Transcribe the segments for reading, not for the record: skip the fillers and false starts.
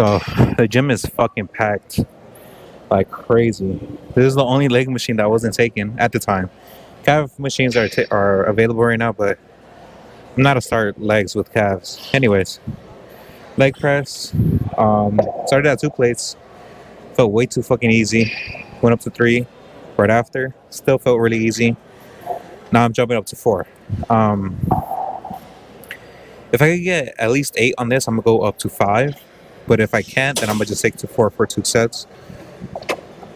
So the gym is fucking packed like crazy. This is the only leg machine that wasn't taken at the time. Calf machines are available right now, but I'm not a start legs with calves. Anyways, leg press. Started at 2 plates. Felt way too fucking easy. Went up to 3 right after. Still felt really easy. Now I'm jumping up to 4. Um, if I could get at least 8 on this, I'm gonna go up to 5. But if I can't, then I'm gonna just take to 4 for 2 sets,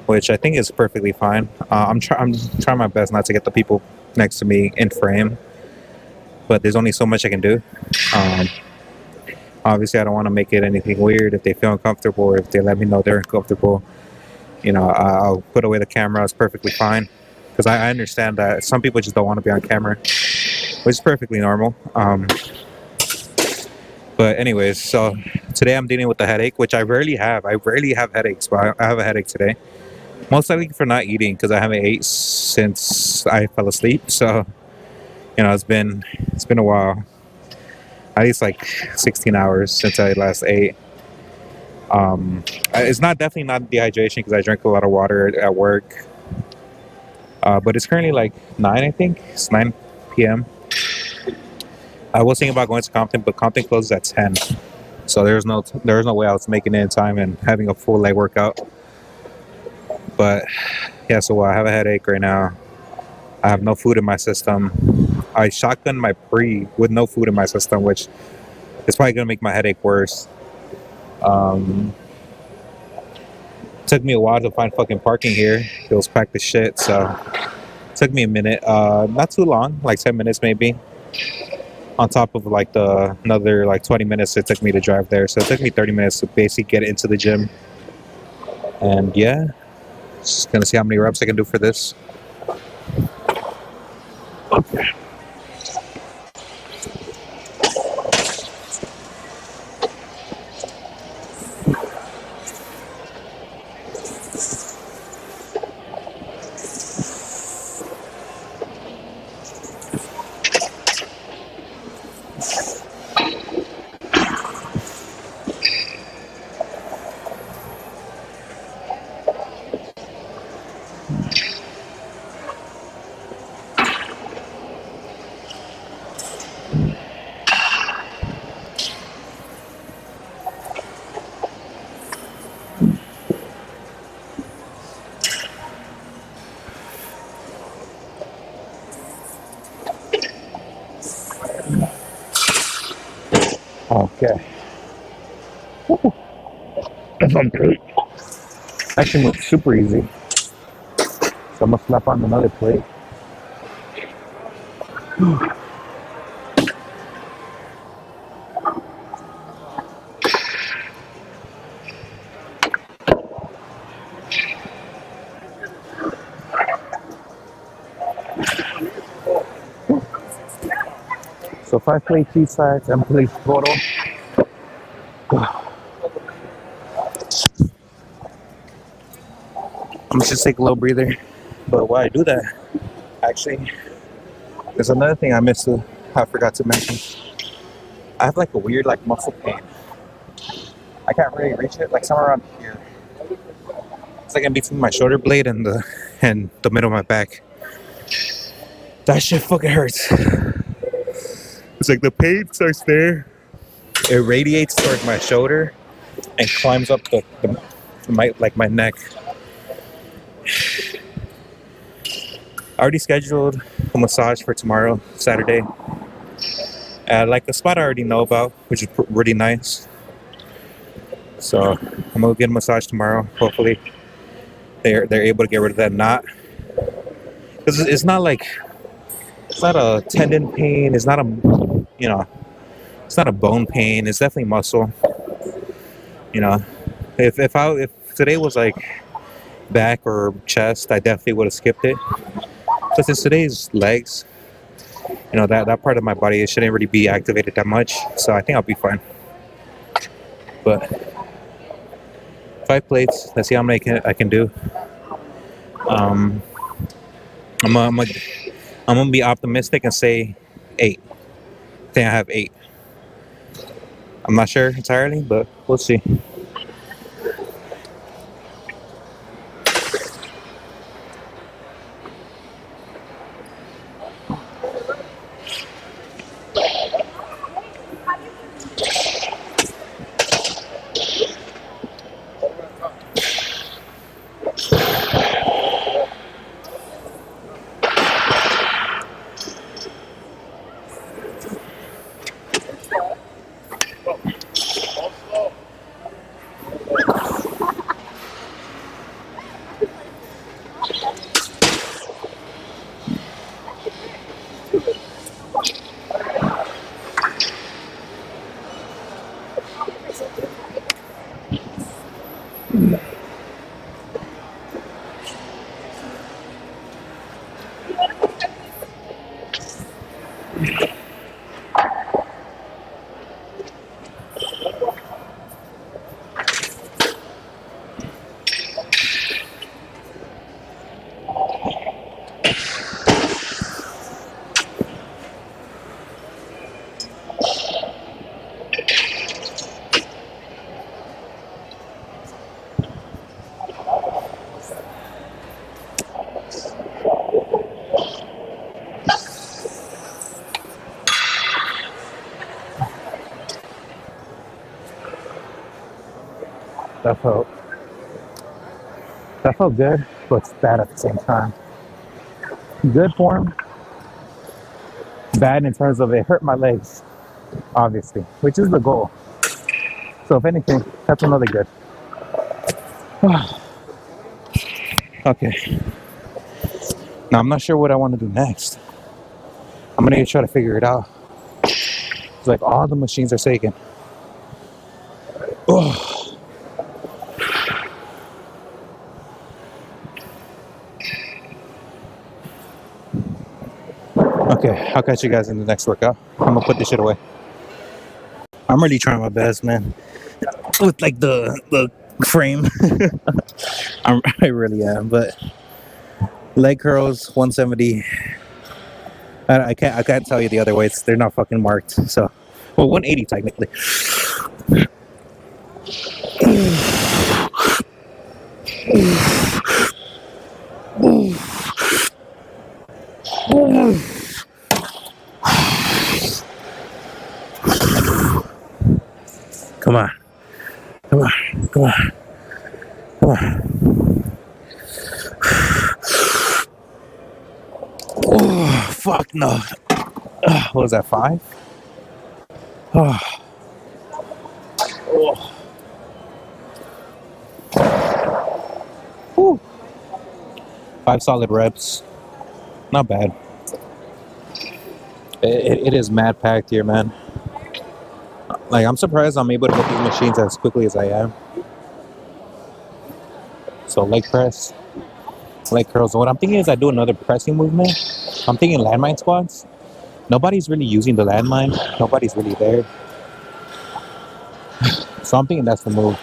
which I think is perfectly fine. I'm trying my best not to get the people next to me in frame, but there's only so much I can do. Um, Obviously, I don't want to make it anything weird. If they feel uncomfortable, or if they let me know they're uncomfortable, I'll put away the camera. It's perfectly fine, because I understand that some people just don't want to be on camera, which is perfectly normal. But anyways, so today I'm dealing with a headache, which I rarely have. I rarely have headaches, but I have a headache today. Most likely for not eating, because I haven't ate since I fell asleep. So it's been a while. At least like 16 hours since I last ate. It's not definitely not dehydration because I drank a lot of water at work. But it's currently like 9, I think. It's 9 p.m. I was thinking about going to Compton, but Compton closes at 10. So there's no way I was making it in time and having a full leg workout. But yeah, so I have a headache right now. I have no food in my system. I shotgunned my pre with no food in my system, which is probably gonna make my headache worse. Um, Took me a while to find fucking parking here. It was packed as shit, so took me a minute. Not too long, like 10 minutes maybe. On top of like the another like 20 minutes it took me to drive there, so it took me 30 minutes to basically get into the gym. And yeah, just gonna see how many reps I can do for this. Okay. That's on plate. Actually moved super easy. So I'm gonna slap on another plate. So 5 plate T sides, 7 plates total. I'm just take a little breather. But while I do that, actually, there's another thing I forgot to mention. I have like a weird like muscle pain. I can't really reach it, like somewhere around here. It's like in between my shoulder blade and the middle of my back. That shit fucking hurts. It's like the pain starts there. It radiates towards my shoulder and climbs up my neck. I already scheduled a massage for tomorrow, Saturday. Like a spot I already know about, which is really nice. So I'm gonna get a massage tomorrow. Hopefully, they're able to get rid of that knot. Because it's not a tendon pain. You know, it's not a bone pain. It's definitely muscle. You know, if today was like back or chest, I definitely would have skipped it. But since today's legs, that part of my body, it shouldn't really be activated that much. So I think I'll be fine. But 5 plates. Let's see how many I can do. Um, I'm gonna be optimistic and say 8. I think I have 8. I'm not sure entirely, but we'll see. That felt that felt good, but it's bad at the same time. Good form, bad in terms of it hurt my legs, obviously, which is the goal. So if anything, that's another good. Okay. Now I'm not sure what I want to do next. I'm gonna try to figure it out. It's like all the machines are shaking. Oh. Okay, I'll catch you guys in the next workout. I'm gonna put this shit away. I'm really trying my best, man. With like the frame. I really am, but leg curls 170. I can't tell you the other weights. They're not fucking marked. So, well, 180 technically. Come on. Come on. Come on. Come on. Oh, fuck no. What was that, 5? Oh. Oh. Whew. 5 solid reps. Not bad. It is mad packed here, man. Like, I'm surprised I'm able to get these machines as quickly as I am. So leg press, leg curls. What I'm thinking is I do another pressing movement. I'm thinking landmine squats. Nobody's really using the landmine. Nobody's really there. So I'm thinking that's the move.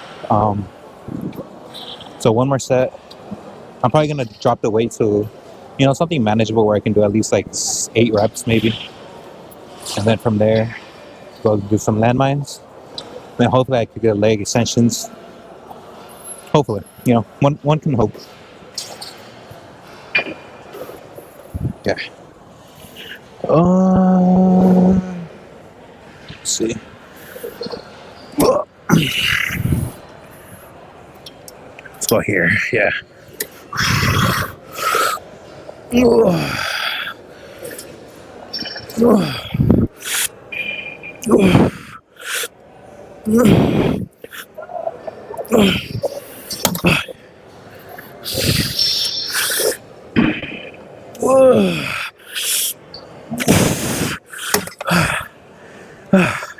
So one more set. I'm probably gonna drop the weight to, something manageable where I can do at least like 8 reps maybe. And then from there, go do some landmines. Then hopefully I could get leg extensions. Hopefully, one can hope. Yeah. Let's see. Let's go here. Yeah.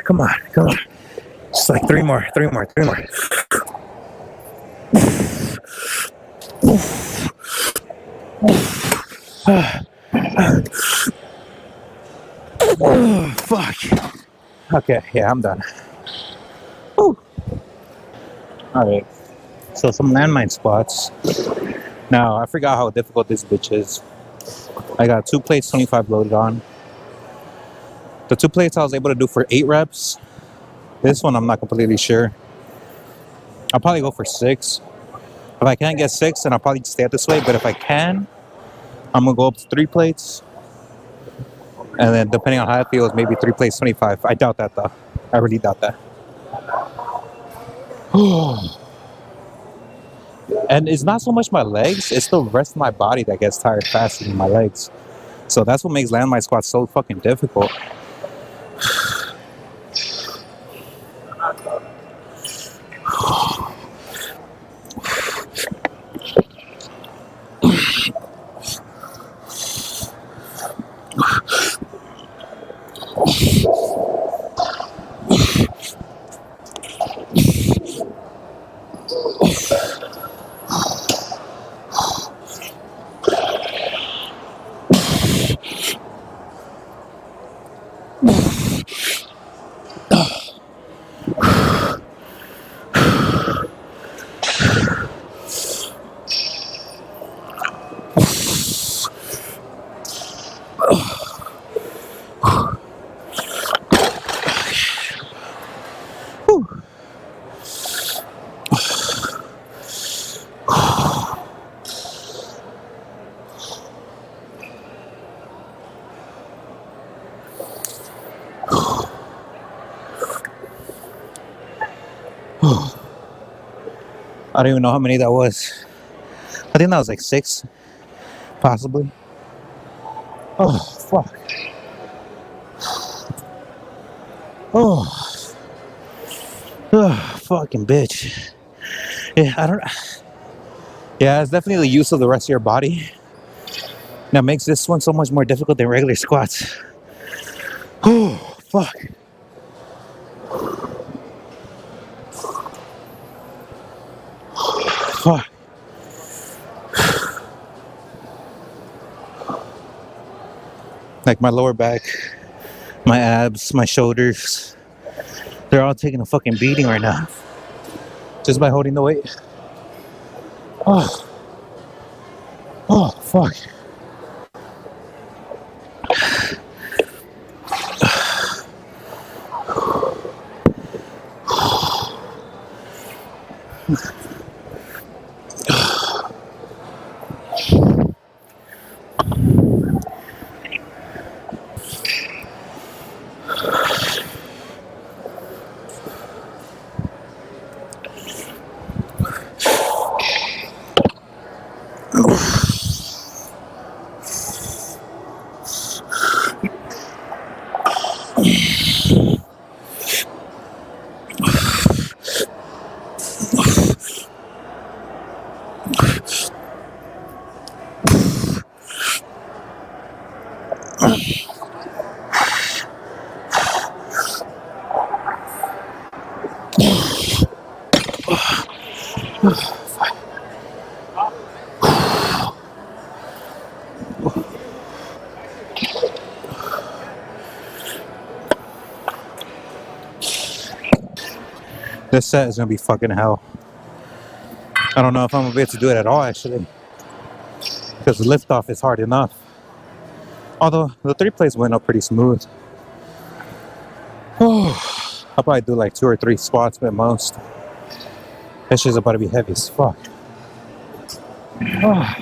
Come on, come on. Just like 3 more. Oh, fuck. Okay, yeah, I'm done. Woo. All right. So some landmine squats. Now, I forgot how difficult this bitch is. I got 2 plates, 25 loaded on. The 2 plates I was able to do for 8 reps. This one, I'm not completely sure. I'll probably go for 6. If I can't get 6, then I'll probably stay at this weight. But if I can, I'm going to go up to 3 plates. And then depending on how it feels, maybe 3 plates, 25. I doubt that, though. I really doubt that. And it's not so much my legs, it's the rest of my body that gets tired faster than my legs. So that's what makes landmine squats so fucking difficult. I don't even know how many that was. I think that was like 6, possibly. Oh, fuck. Oh. Oh, fucking bitch. Yeah, I don't. Yeah, it's definitely the use of the rest of your body that makes this one so much more difficult than regular squats. Oh, fuck. Fuck. Like my lower back, my abs, my shoulders, they're all taking a fucking beating right now. Just by holding the weight. Oh. Oh, fuck. This set is gonna be fucking hell. I don't know if I'm gonna be able to do it at all, actually, because the lift off is hard enough. Although the 3 plates went up pretty smooth. Oh, I'll probably do like 2 or 3 squats at most. That shit's about to be heavy as fuck. Oh.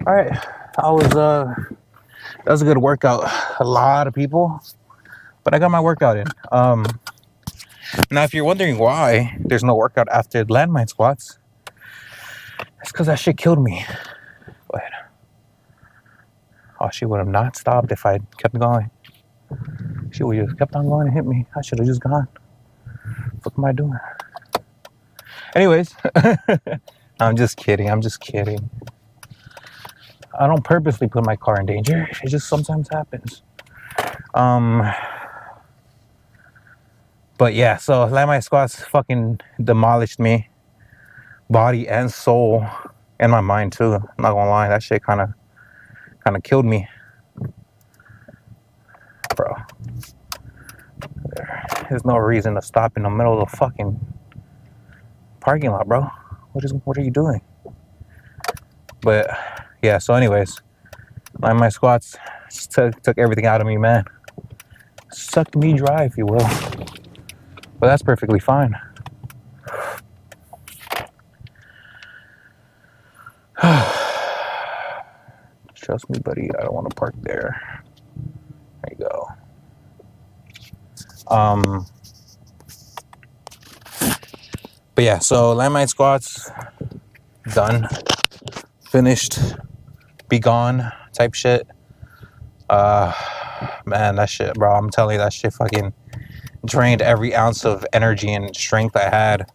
All right, that was a good workout. A lot of people, but I got my workout in. Now if you're wondering why there's no workout after landmine squats, it's because that shit killed me. Go ahead. Oh, she would have not stopped if I kept going. She would have just kept on going and hit me. I should have just gone. What am I doing? Anyways, I'm just kidding. I don't purposely put my car in danger. It just sometimes happens. But yeah, so landmine squats fucking demolished me, body and soul, and my mind too. I'm not gonna lie, that shit kind of killed me, bro. There's no reason to stop in the middle of the fucking parking lot, bro. What are you doing? But yeah, so anyways, landmine squats took everything out of me, man. Sucked me dry, if you will. But that's perfectly fine. Trust me, buddy. I don't want to park there. There you go. But yeah, so landmine squats done, finished, be gone type shit. Man, that shit, bro. I'm telling you, that shit fucking drained every ounce of energy and strength I had.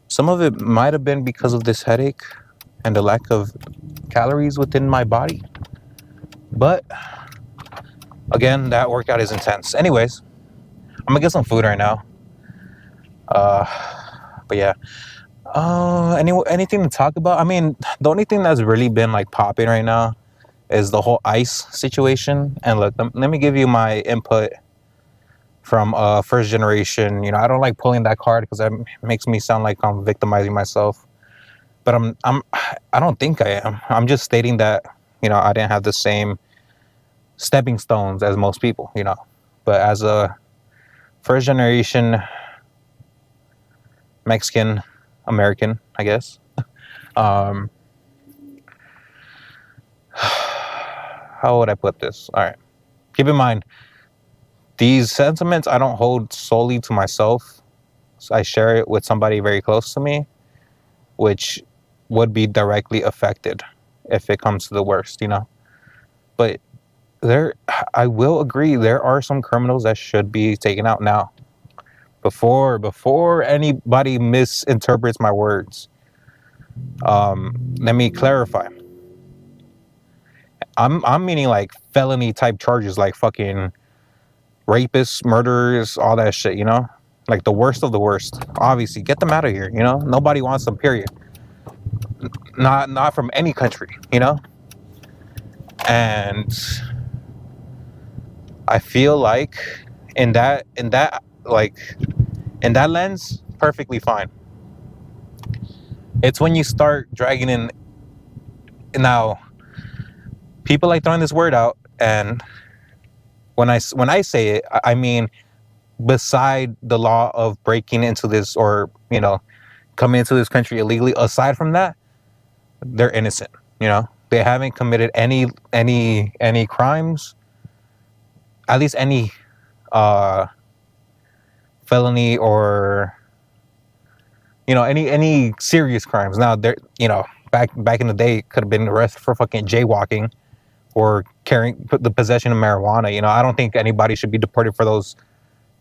Some of it might have been because of this headache and the lack of calories within my body. But again, that workout is intense. Anyways, I'm gonna get some food right now. But yeah. Anything to talk about? I mean, the only thing that's really been like popping right now is the whole ICE situation. And look, let me give you my input from first generation. You know, I don't like pulling that card because that makes me sound like I'm victimizing myself. But I don't think I am. I'm just stating that, you know, I didn't have the same stepping stones as most people, you know. But as a first generation Mexican American, I guess. How would I put this? All right. Keep in mind, these sentiments I don't hold solely to myself. So I share it with somebody very close to me, which would be directly affected if it comes to the worst, you know. But I will agree, there are some criminals that should be taken out now. Before anybody misinterprets my words, let me clarify. I'm meaning like felony type charges, like fucking rapists, murderers, all that shit, you know? Like the worst of the worst. Obviously, get them out of here, you know? Nobody wants them, period. Not from any country, you know? And I feel like in that lens, perfectly fine. It's when you start dragging in, now people like throwing this word out, and when I say it, I mean beside the law of breaking into this, or, you know, coming into this country illegally, aside from that, they're innocent, you know? They haven't committed any crimes, at least any felony, or, you know, any serious crimes. Now, they're, you know, back in the day, could have been arrested for fucking jaywalking or carrying the possession of marijuana. You know, I don't think anybody should be deported for those,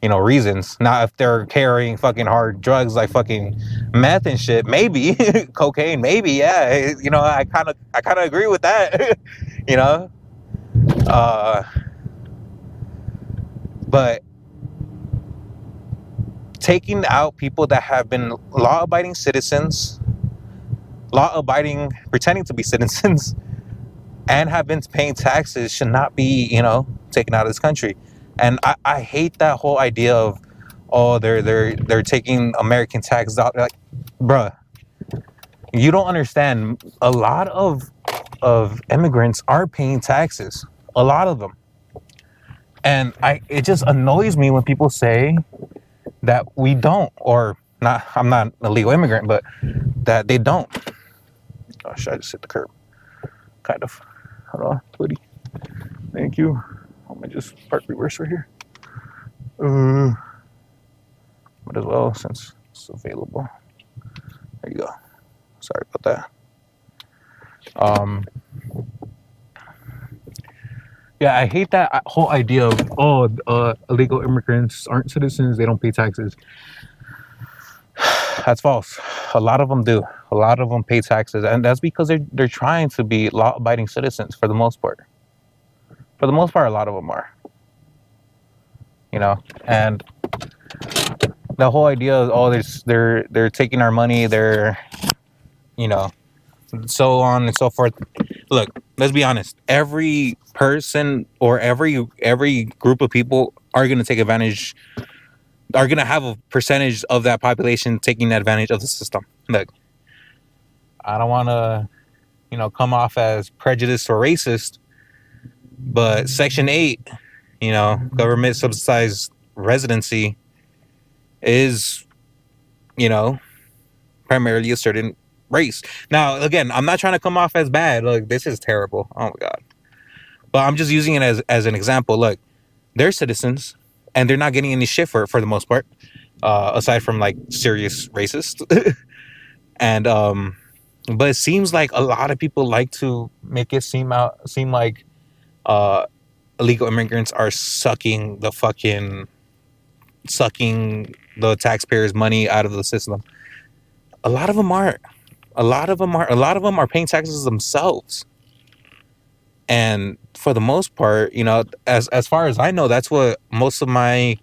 you know, reasons. Now, if they're carrying fucking hard drugs like fucking meth and shit, maybe cocaine, maybe, yeah. You know, I kind of agree with that. You know, but taking out people that have been law-abiding citizens, pretending to be citizens, and have been paying taxes should not be, you know, taken out of this country. And I hate that whole idea of, oh, they're taking American taxes out. Like, bruh, you don't understand. A lot of immigrants are paying taxes. A lot of them. And it just annoys me when people say that we don't, or not. I'm not a legal immigrant, but that they don't. Gosh, I just hit the curb. Kind of. Hold on, buddy. Thank you. I'm gonna just park reverse right here. Might as well, since it's available. There you go. Sorry about that. Yeah, I hate that whole idea of, illegal immigrants aren't citizens, they don't pay taxes. That's false. A lot of them do. A lot of them pay taxes, and that's because they're trying to be law-abiding citizens for the most part. For the most part, a lot of them are. You know, and the whole idea of, they're taking our money, they're, you know, so on and so forth. Look, let's be honest. Every person or every group of people are going to take advantage, are going to have a percentage of that population taking advantage of the system. Look, I don't want to, you know, come off as prejudiced or racist, but Section 8, you know, government subsidized residency is, you know, primarily a certain race. Now, again, I'm not trying to come off as bad. Look, this is terrible. Oh my god. But I'm just using it as an example. Look, they're citizens, and they're not getting any shit for the most part, aside from like serious racist. And but it seems like a lot of people like to make it seem like uh illegal immigrants are sucking the taxpayers' money out of the system. A lot of them aren't. A lot of them are paying taxes themselves. And for the most part, as far as I know, that's what most of my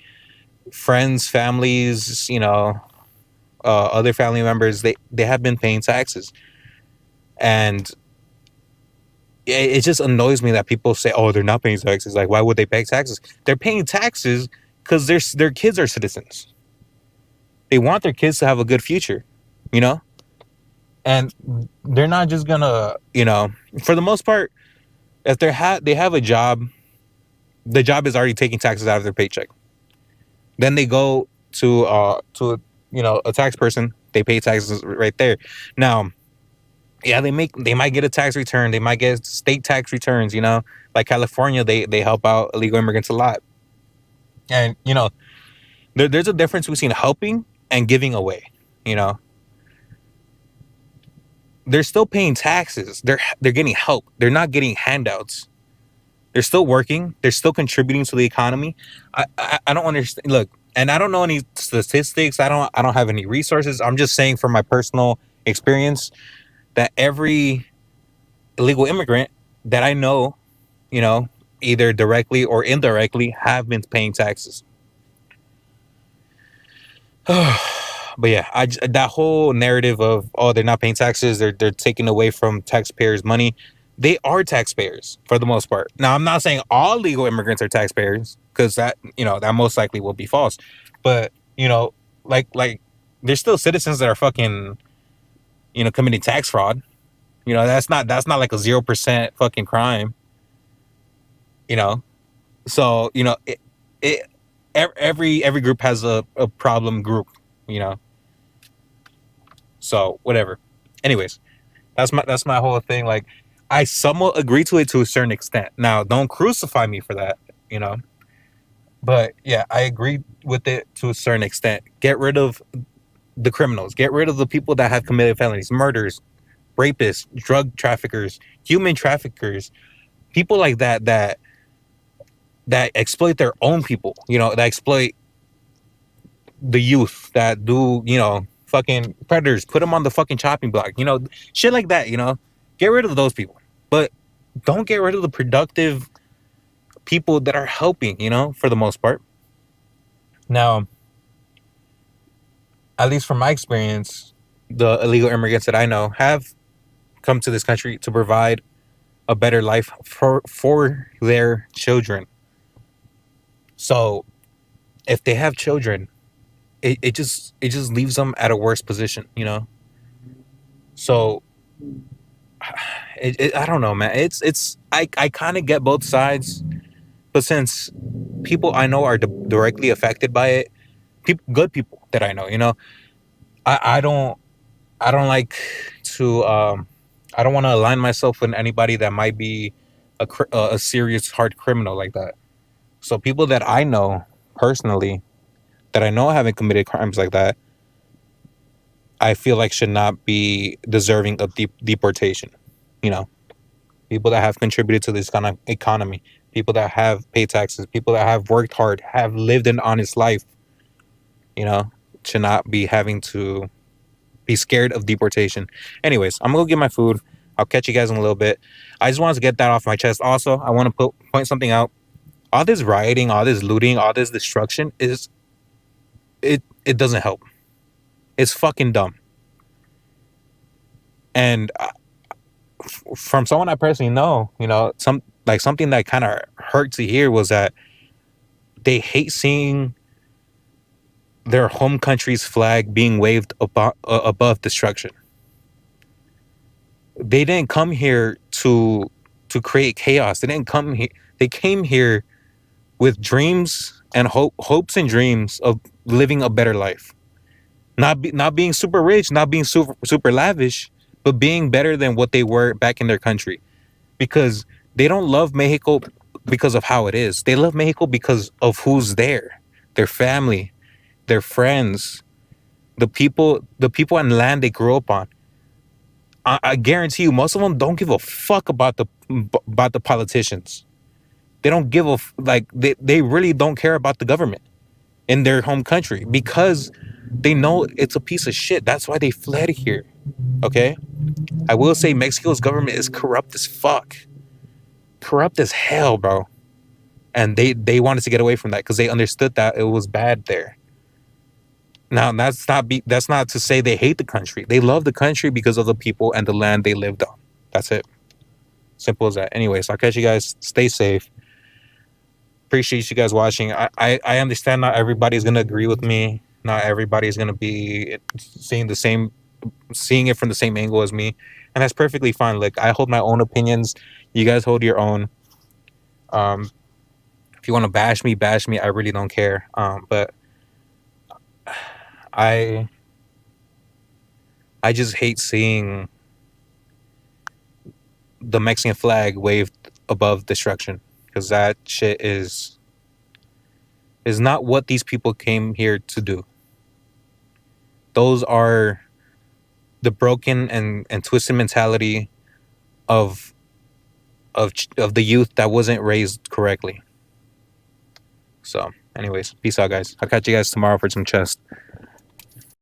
friends, families, other family members, they have been paying taxes. And it just annoys me that people say, "Oh, they're not paying taxes." Like, why would they pay taxes? They're paying taxes because their kids are citizens. They want their kids to have a good future, you know, and they're not just gonna, for the most part, if they have a job, the job is already taking taxes out of their paycheck. Then they go to a tax person. They pay taxes right there. Now, yeah, they might get a tax return. They might get state tax returns. Like California, they help out illegal immigrants a lot. And there's a difference between helping and giving away. You know, they're still paying taxes. They're getting help. They're not getting handouts. They're still working. They're still contributing to the economy. I don't understand. Look, and I don't know any statistics. I don't have any resources. I'm just saying from my personal experience that every illegal immigrant that I know, you know, either directly or indirectly, have been paying taxes. But yeah, that whole narrative of, oh, they're not paying taxes, they're taking away from taxpayers' money. They are taxpayers for the most part. Now, I'm not saying all legal immigrants are taxpayers, because that most likely will be false. But like there's still citizens that are fucking committing tax fraud. That's not like a 0% fucking crime. You know, so it every group has a problem group. You know, so whatever. Anyways, that's my whole thing. Like, I somewhat agree to it to a certain extent. Now, don't crucify me for that. You know, but yeah, I agree with it to a certain extent. Get rid of the criminals. Get rid of the people that have committed felonies, murders, rapists, drug traffickers, human traffickers, people like that exploit their own people. That exploit the youth, that do fucking predators, put them on the fucking chopping block. Shit like that. Get rid of those people, but don't get rid of the productive people that are helping. For the most part. Now, at least from my experience, the illegal immigrants that I know have come to this country to provide a better life for their children. So if they have children, it just leaves them at a worse position. So I don't know, man. I kind of get both sides, but since people I know are directly affected by it, good people that I know, I don't like to I don't want to align myself with anybody that might be a serious hard criminal like that. So people that I know personally, that I know haven't committed crimes like that, I feel like should not be deserving of deportation. You know, people that have contributed to this kind of economy, people that have paid taxes, people that have worked hard, have lived an honest life, you know, should not be having to be scared of deportation. Anyways, I'm gonna go get my food. I'll catch you guys in a little bit. I just wanted to get that off my chest. Also, I want to point something out. All this rioting, all this looting, all this destruction it doesn't help. It's fucking dumb. And from someone I personally know, something that kind of hurt to hear was that they hate seeing their home country's flag being waved above destruction. They didn't come here to create chaos. They didn't come here. They came here with dreams and hopes and dreams of living a better life. Not being super rich, not being super lavish, but being better than what they were back in their country. Because they don't love Mexico because of how it is. They love Mexico because of who's there, their family, their friends, the people and land they grew up on. I guarantee you, most of them don't give a fuck about the politicians. They don't give like they really don't care about the government in their home country because they know it's a piece of shit. That's why they fled here. Okay, I will say Mexico's government is corrupt as fuck, corrupt as hell, bro. And they wanted to get away from that because they understood that it was bad there. Now that's not to say they hate the country. They love the country because of the people and the land they lived on. That's it. Simple as that. Anyways, I'll catch you guys. Stay safe. Appreciate you guys watching. I understand not everybody's gonna agree with me. Not everybody's gonna be seeing it from the same angle as me, and that's perfectly fine. Like I hold my own opinions. You guys hold your own. Um, if you want to bash me, bash me. I really don't care. But I I just hate seeing the Mexican flag waved above destruction because that shit is not what these people came here to do. Those are the broken and twisted mentality of of the youth that wasn't raised correctly. So, anyways, peace out, guys. I'll catch you guys tomorrow for some chess.